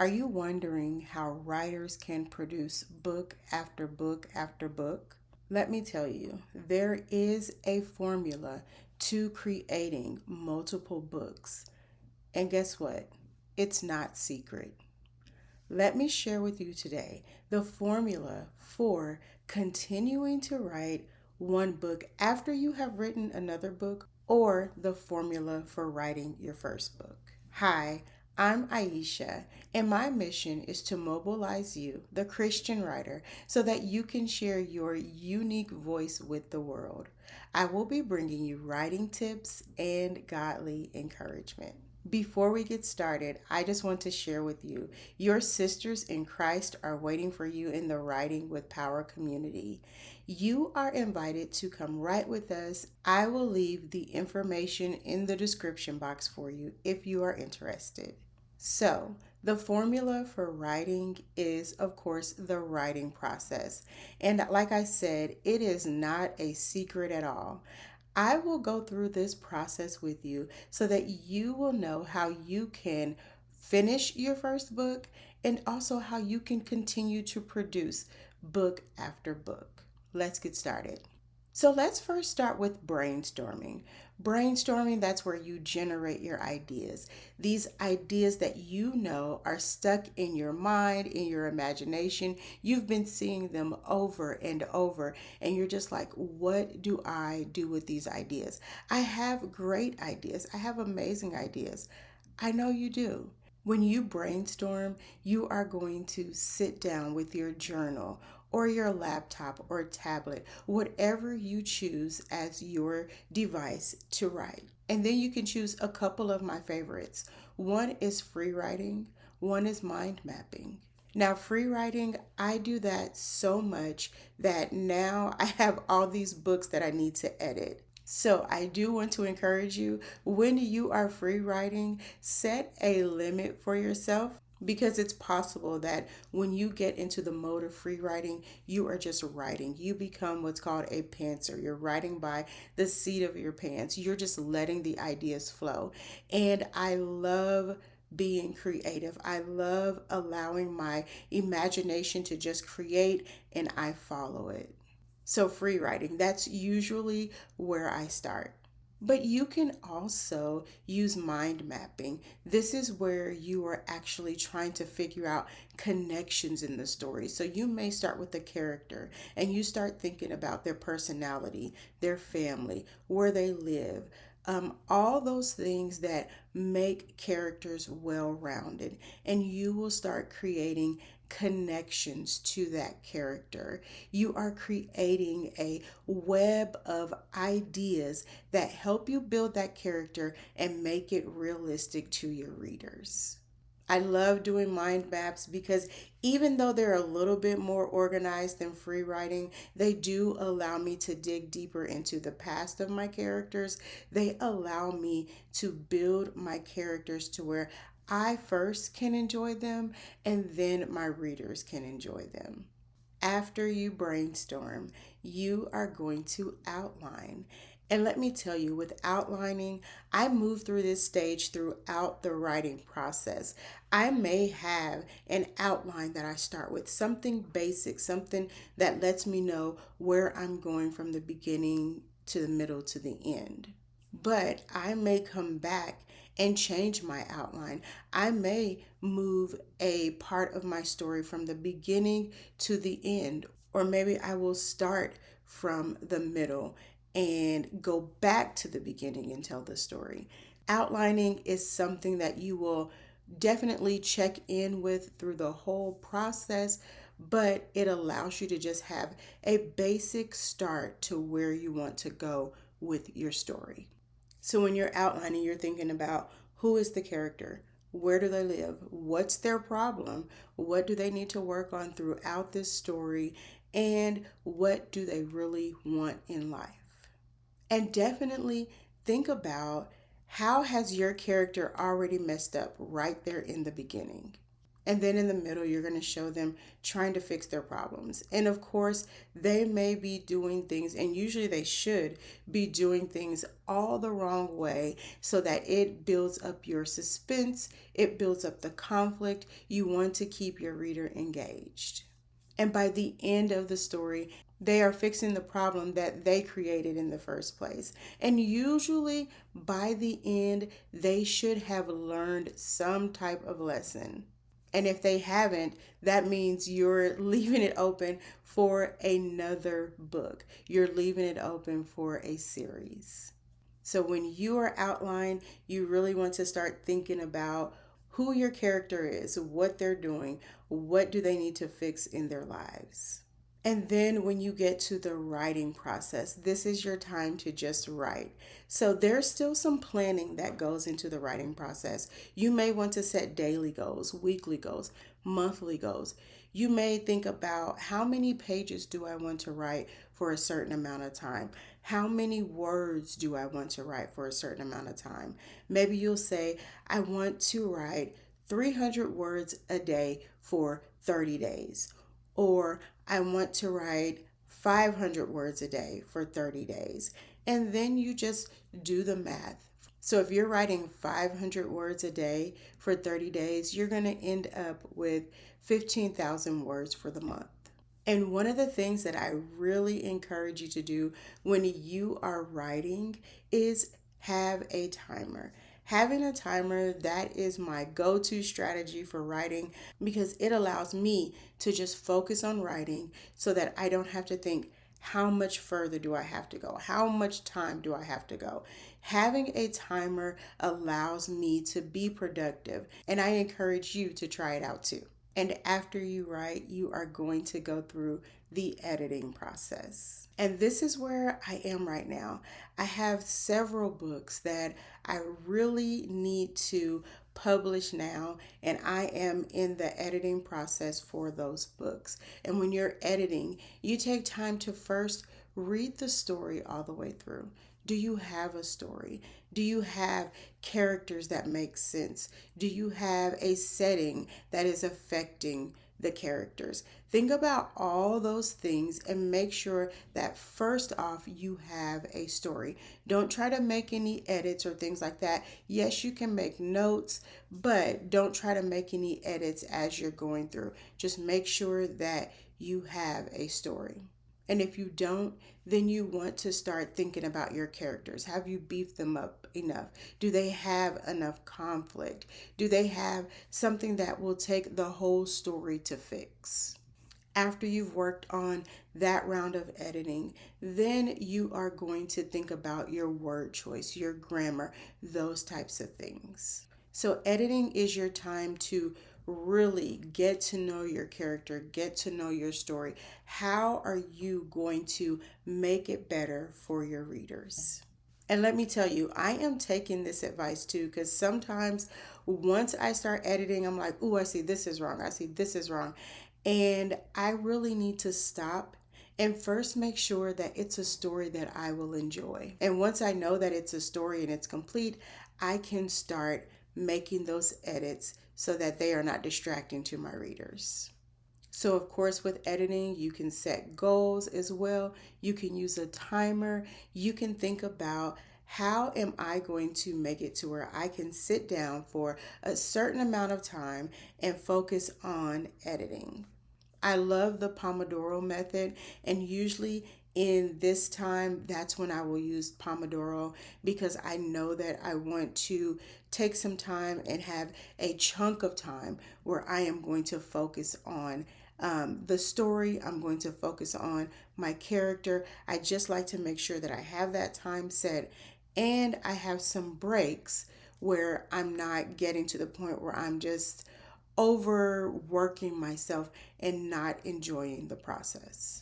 Are you wondering how writers can produce book after book after book? Let me tell you, there is a formula to creating multiple books. And guess what? It's not secret. Let me share with you today the formula for continuing to write one book after you have written another book, or the formula for writing your first book. Hi, I'm Aisha, and my mission is to mobilize you, the Christian writer, so that you can share your unique voice with the world. I will be bringing you writing tips and godly encouragement. Before we get started, I just want to share with you your sisters in Christ are waiting for you in the Writing with Power community. You are invited to come write with us. I will leave the information in the description box for you if you are interested. So, the formula for writing is, of course, the writing process. And like I said, it is not a secret at all. I will go through this process with you so that you will know how you can finish your first book and also how you can continue to produce book after book. Let's get started. So let's first start with brainstorming. Brainstorming, that's where you generate your ideas. These ideas that you know are stuck in your mind, in your imagination. You've been seeing them over and over, and you're just like, what do I do with these ideas? I have great ideas. I have amazing ideas. I know you do. When you brainstorm, you are going to sit down with your journal or your laptop or tablet, whatever you choose as your device to write. And then you can choose a couple of my favorites. One is free writing, one is mind mapping. Now, free writing, I do that so much that now I have all these books that I need to edit. So, I do want to encourage you when you are free writing, set a limit for yourself because it's possible that when you get into the mode of free writing, you are just writing. You become what's called a pantser. You're writing by the seat of your pants. You're just letting the ideas flow. And I love being creative. I love allowing my imagination to just create and I follow it. So, free writing, that's usually where I start. But you can also use mind mapping. This is where you are actually trying to figure out connections in the story. So you may start with the character and you start thinking about their personality, their family, where they live, all those things that make characters well rounded. And you will start creating connections to that character. You are creating a web of ideas that help you build that character and make it realistic to your readers. I love doing mind maps because even though they're a little bit more organized than free writing, they do allow me to dig deeper into the past of my characters. They allow me to build my characters to where I first can enjoy them and then my readers can enjoy them. After you brainstorm, you are going to outline. And let me tell you, with outlining, I move through this stage throughout the writing process. I may have an outline that I start with, something basic, something that lets me know where I'm going from the beginning to the middle to the end. But I may come back and change my outline. I may move a part of my story from the beginning to the end, or maybe I will start from the middle and go back to the beginning and tell the story. Outlining is something that you will definitely check in with through the whole process, but it allows you to just have a basic start to where you want to go with your story. So when you're outlining, you're thinking about who is the character? Where do they live? What's their problem? What do they need to work on throughout this story? And what do they really want in life? And definitely think about how has your character already messed up right there in the beginning? And then in the middle, you're going to show them trying to fix their problems. And of course, they may be doing things, and usually they should be doing things all the wrong way so that it builds up your suspense, it builds up the conflict. You want to keep your reader engaged. And by the end of the story, they are fixing the problem that they created in the first place. And usually by the end, they should have learned some type of lesson. And if they haven't, that means you're leaving it open for another book. You're leaving it open for a series. So when you are outlined, you really want to start thinking about who your character is, what they're doing, what do they need to fix in their lives. And then when you get to the writing process, this is your time to just write. So there's still some planning that goes into the writing process. You may want to set daily goals, weekly goals, monthly goals. You may think about how many pages do I want to write for a certain amount of time? How many words do I want to write for a certain amount of time? Maybe you'll say, I want to write 300 words a day for 30 days. Or I want to write 500 words a day for 30 days. And then you just do the math. So if you're writing 500 words a day for 30 days, you're going to end up with 15,000 words for the month. And one of the things that I really encourage you to do when you are writing is have a timer. Having a timer, that is my go-to strategy for writing because it allows me to just focus on writing so that I don't have to think, how much further do I have to go? How much time do I have to go? Having a timer allows me to be productive, and I encourage you to try it out too. And after you write, you are going to go through the editing process. And this is where I am right now. I have several books that I really need to publish now, and I am in the editing process for those books. And when you're editing, you take time to first read the story all the way through. Do you have a story? Do you have characters that make sense? Do you have a setting that is affecting the characters? Think about all those things and make sure that first off you have a story. Don't try to make any edits or things like that. Yes, you can make notes, but don't try to make any edits as you're going through. Just make sure that you have a story. And if you don't, then you want to start thinking about your characters. Have you beefed them up enough? Do they have enough conflict? Do they have something that will take the whole story to fix? After you've worked on that round of editing, then you are going to think about your word choice, your grammar, those types of things. So, editing is your time to really get to know your character, get to know your story. How are you going to make it better for your readers? And let me tell you, I am taking this advice too, because sometimes once I start editing, I'm like, ooh, I see this is wrong. I see this is wrong. And I really need to stop and first make sure that it's a story that I will enjoy. And once I know that it's a story and it's complete, I can start making those edits so that they are not distracting to my readers. So, of course, with editing, you can set goals as well. You can use a timer. You can think about, how am I going to make it to where I can sit down for a certain amount of time and focus on editing? I love the Pomodoro method, and usually in this time, that's when I will use Pomodoro because I know that I want to take some time and have a chunk of time where I am going to focus on the story. I'm going to focus on my character. I just like to make sure that I have that time set and I have some breaks where I'm not getting to the point where I'm just overworking myself and not enjoying the process.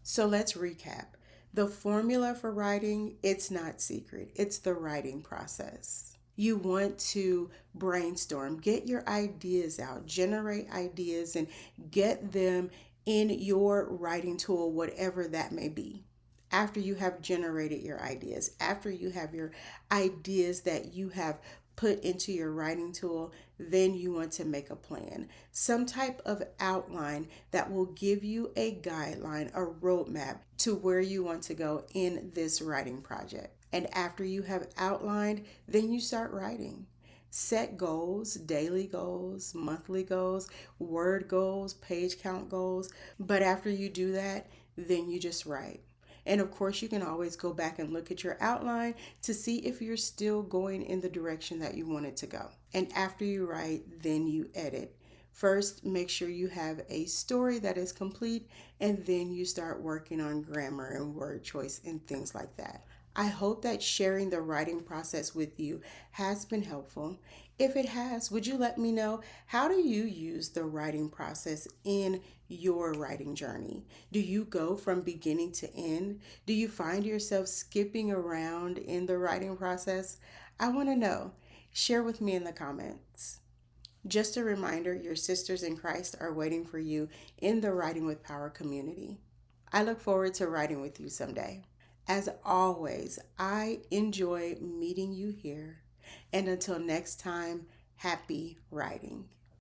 So let's recap. The formula for writing, it's not secret. It's the writing process. You want to brainstorm, get your ideas out, generate ideas and get them in your writing tool, whatever that may be. After you have generated your ideas, after you have your ideas that you have put into your writing tool, Then you want to make a plan, some type of outline that will give you a guideline, a roadmap to where you want to go in this writing project. And after you have outlined, then you start writing. Set goals, daily goals, monthly goals, word goals, page count goals. But after you do that, then you just write. And of course, you can always go back and look at your outline to see if you're still going in the direction that you wanted to go. And after you write, then you edit. First, make sure you have a story that is complete, and then you start working on grammar and word choice and things like that. I hope that sharing the writing process with you has been helpful. If it has, would you let me know, how do you use the writing process in your writing journey? Do you go from beginning to end? Do you find yourself skipping around in the writing process? I want to know. Share with me in the comments. Just a reminder, your sisters in Christ are waiting for you in the Writing with Power community. I look forward to writing with you someday. As always, I enjoy meeting you here. And until next time, happy writing.